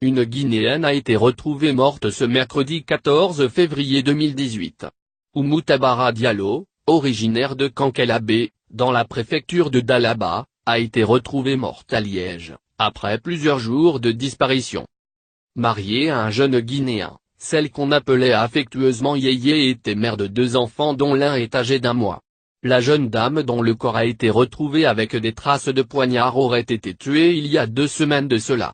Une Guinéenne a été retrouvée morte ce mercredi 14 février 2018. Oumou Tabara Diallo, originaire de Kankelabé, dans la préfecture de Dalaba, a été retrouvée morte à Liège, après plusieurs jours de disparition. Mariée à un jeune Guinéen, celle qu'on appelait affectueusement Yéyé était mère de 2 enfants dont l'un est âgé d'1 mois. La jeune dame dont le corps a été retrouvé avec des traces de poignard aurait été tuée il y a 2 semaines de cela.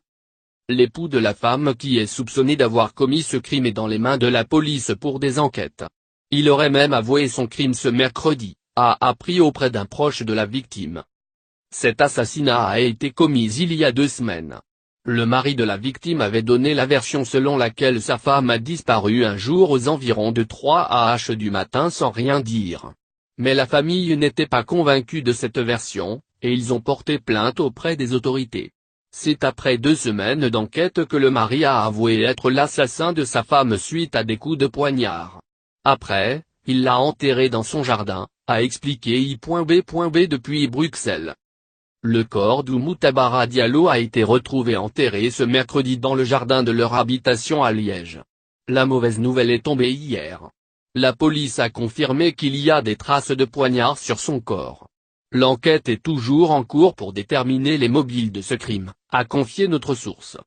L'époux de la femme qui est soupçonné d'avoir commis ce crime est dans les mains de la police pour des enquêtes. Il aurait même avoué son crime ce mercredi, a appris auprès d'un proche de la victime. Cet assassinat a été commis il y a 2 semaines. Le mari de la victime avait donné la version selon laquelle sa femme a disparu un jour aux environs de 3h du matin sans rien dire. Mais la famille n'était pas convaincue de cette version, et ils ont porté plainte auprès des autorités. C'est après 2 semaines d'enquête que le mari a avoué être l'assassin de sa femme suite à des coups de poignard. Après, il l'a enterrée dans son jardin, a expliqué I.B. depuis Bruxelles. Le corps d'Oumou Tabara Diallo a été retrouvé enterré ce mercredi dans le jardin de leur habitation à Liège. La mauvaise nouvelle est tombée hier. La police a confirmé qu'il y a des traces de poignard sur son corps. L'enquête est toujours en cours pour déterminer les mobiles de ce crime, a confié notre source.